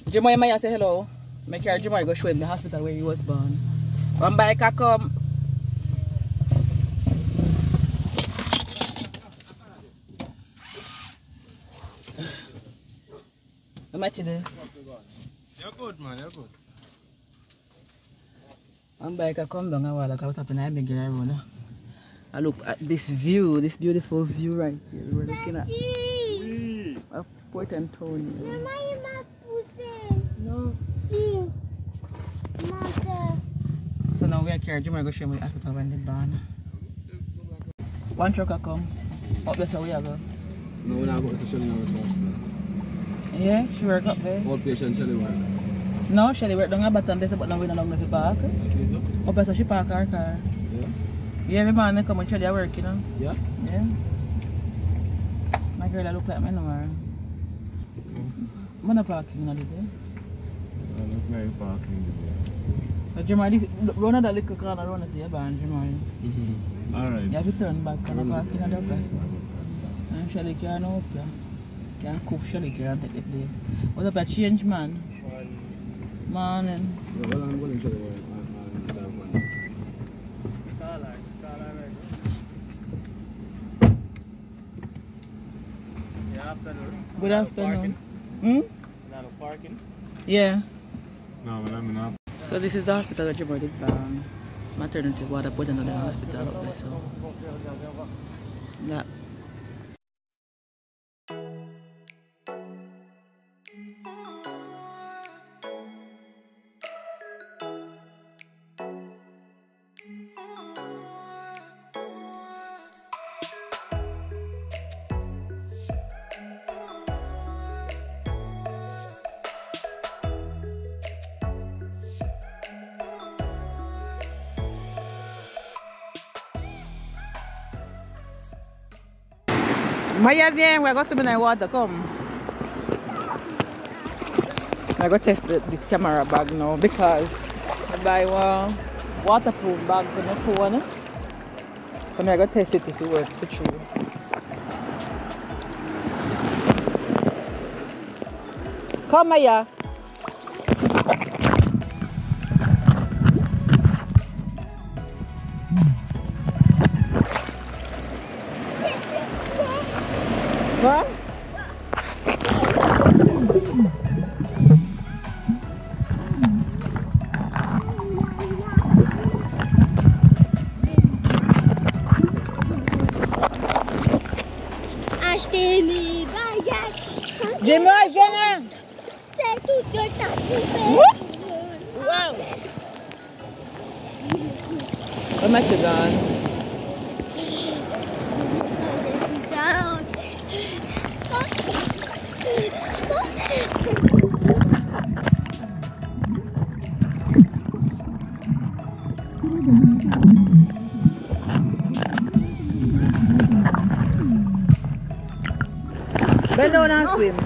Jeremiah Maya say hello. Make your Jeremiah go show him the hospital where he was born. One bike a come. How much is it? You're good, man, you're good. One bike a come down a while ago up in the big road. I look at this view, this beautiful view right here. We're looking at Port Antonio. No. So now we are carrying Jimmy go show me the hospital when they born. One truck a come. Up there so we are go. No, we're not going to Shelly now with hospital. Yeah, she work up there. Outpatient Shelly work. No, Shelly work down at bottom there, but now we don't know to park. Okay, so? Up there so she park her car. Yeah. Yeah, every morning come and Shelly work, you know. Yeah? Yeah. My girl I look like me now. I'm not parking now today. I look like parking today. So Jeremiah, this run that little corner around and see your barn, Jeremiah. Alright. You have to turn back and park in the place. And Shelly can't open. Can't cook Shelly can't take the place. What about change, man? Morning. Yeah, well, I'm going to Shelly work. Good afternoon. Hmm? Parking? Yeah. No, but I'm not. So this is the hospital that you brought it down. Maternity water put another hospital up there, so that. Maya viens, we're going to be in water, come. I'm going to test this camera bag now because I buy one waterproof bag for my phone. So I'm going to test it if it works for true. Come Maya. What? Achetez-les baguettes. Dis-moi, viens. C'est tout ce que t'as fait. Wow. How much is on? Bend down and swim.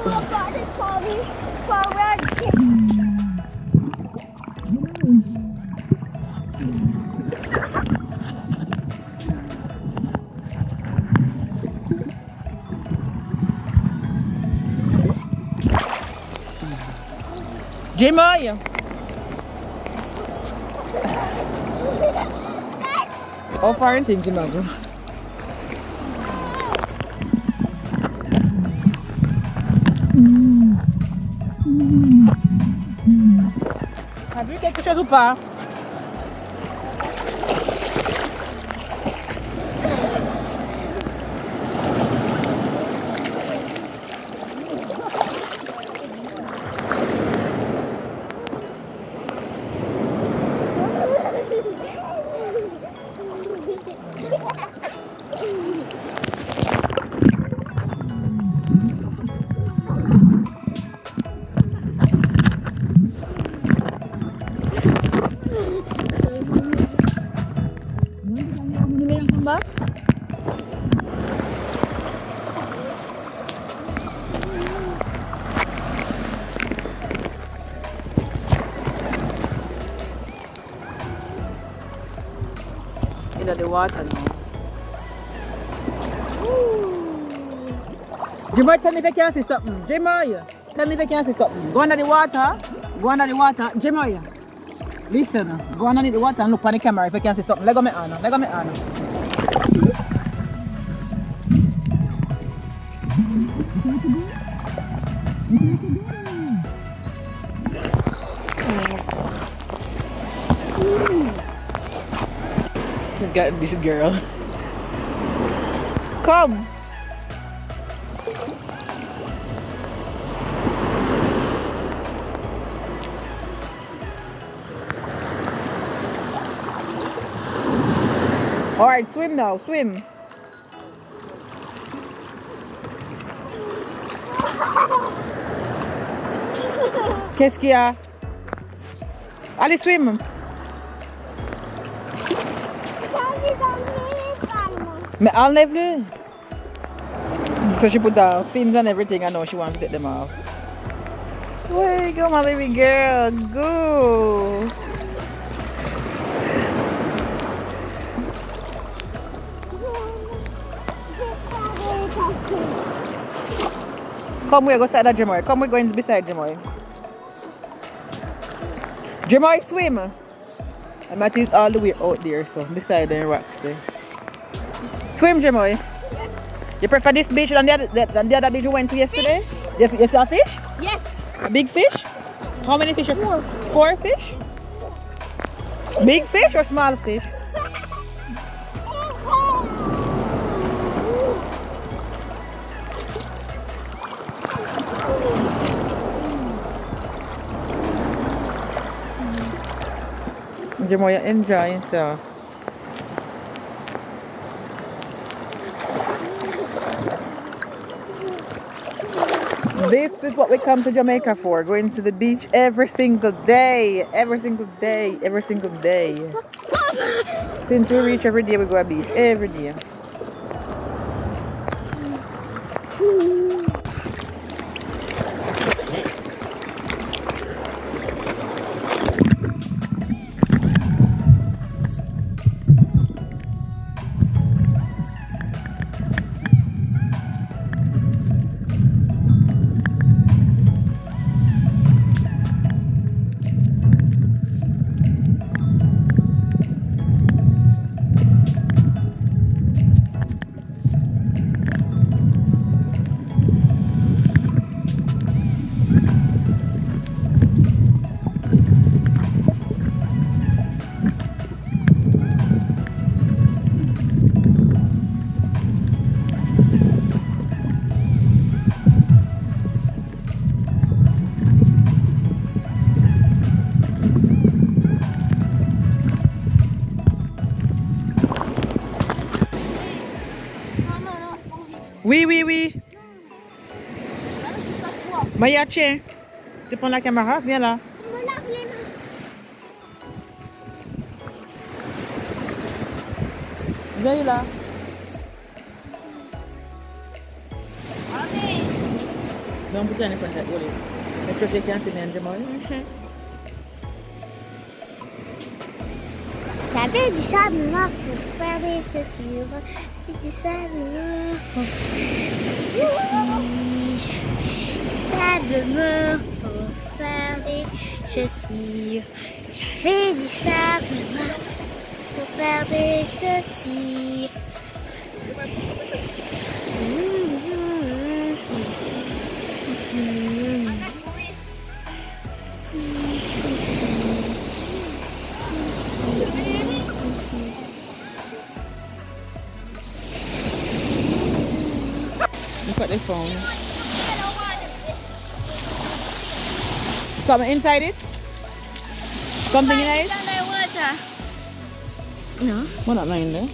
Oh God, it's falling forward. Jimmy. How far in things, Jimmy? T'as vu quelque chose ou pas? The water now. Jimoy, tell me if you can see something. Jimoy, tell me if you can see something. Go under the water. Go under the water. Jimoy, listen. Go under the water and look on the camera if you can see something. Let go me on. Let go me on. Look at this girl. Come. Alright, swim now, swim. Qu'est-ce qu'il y a? Allez, swim. Mais enlève-le. So she put the fins and everything. I know she wants to take them off. Way go, my baby girl. Go. Come, we go side of Jamoy. Come, we're going beside Jamoy. Jamoy, swim. And Matt is all the way out there, so beside the rocks there. Swim, Jamoy. You prefer this beach than the other beach we went to yesterday? Yes. You saw a fish? Yes. A big fish? How many fish? Four. 4 fish? Big fish or small fish? Jamoy enjoying so. This is what we come to Jamaica for, going to the beach every single day, every single day, every single day. Since we reach every day, we go to the beach, every day. Oui. Maya, tiens. Tu prends la caméra, viens là. Viens là. Donc, vous allez faire ça. Est-ce que c'est qui a fait bien de moi? J'avais du sable noir pour faire des chaussures. Du sable noir pour faire des chaussures. J'avais du sable noir pour faire des chaussures. Look at the phone. Something inside it? Something in it? No. What not lying there?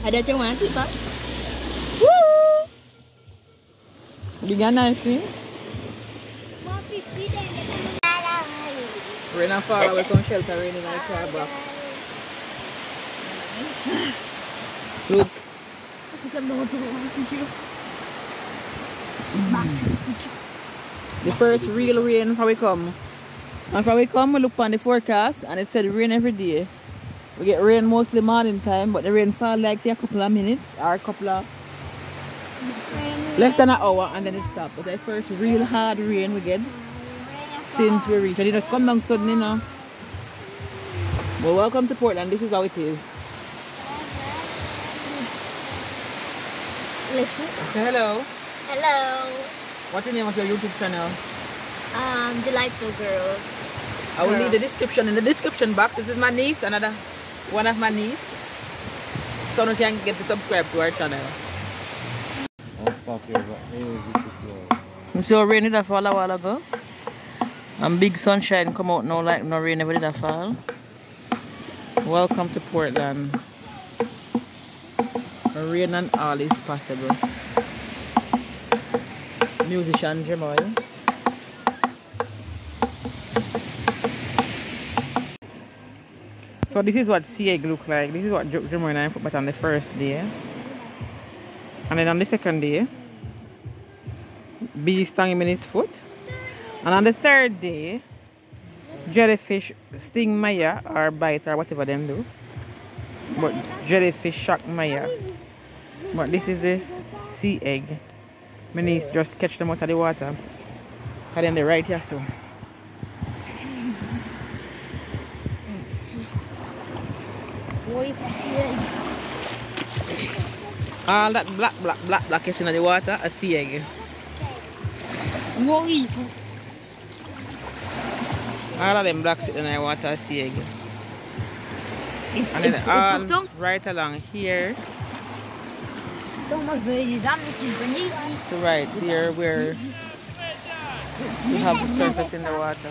Ada cuma kita. Woo! You got nice, see? We're not far away from shelter, we're in the car back. Look. The first real rain before we come. And before we come, we look on the forecast and it said rain every day. We get rain mostly morning time, but the rain fall like for a couple of minutes or a couple of Less than an hour and then it stopped. But the first real hard rain we get since we reached. And it just come down suddenly now. Well, welcome to Portland. This is how it is. Listen. Say hello. Hello. What's the name of your YouTube channel? Delightful Girls. I will leave the description in the description box. This is my niece, another one of my niece. So you can get to subscribe to our channel. I'll start here, but You see how rain did fall a while ago? And big sunshine come out now like no rain never did fall. Welcome to Portland. Rain and all is possible. Musician Jamal. So this is what sea egg look like. This is what Jamal and I put back on the first day. And then on the second day, bee stung him in his foot. And on the third day, jellyfish sting Maya or bite or whatever them do. But jellyfish shock Maya. But this is the sea egg. My niece just catch them out of the water. And then they right here so. All that black is in the water, a sea egg. All of them blacks in the water, a sea egg. And then all right along here. To right here where we have the surface in the water.